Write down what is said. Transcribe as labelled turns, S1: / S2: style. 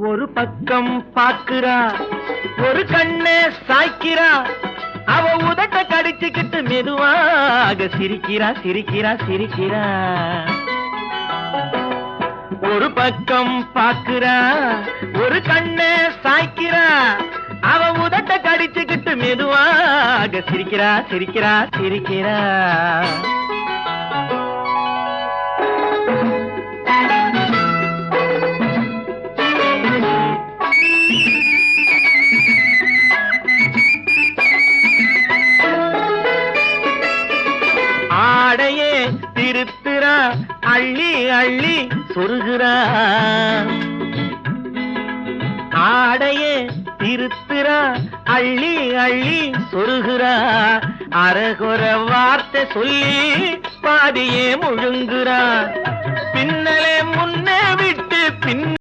S1: ஒரு பக்கம் பாக்குறா, ஒரு கண்ணே சாய்க்கிறா, அவ உதட்ட கடிச்சுக்கிட்டு மெதுவாக சிரிக்கிறா சிரிக்கிறா சிரிக்கிறா. ஒரு பக்கம் பாக்குறா, ஒரு கண்ணே சாய்க்கிறா, அவ உதட்ட கடிச்சுக்கிட்டு மெதுவாக சிரிக்கிறா சிரிக்கிறா சிரிக்கிறா. ஆடையே திருத்துறா, அள்ளி அள்ளி சொருகிறா. ஆடையே திருத்துறா, அள்ளி அள்ளி சொருகிறா. அரகுற வார்த்தை சொல்லி பாதியே முழுங்குறா. பின்னலே முன்னே விட்டு பின்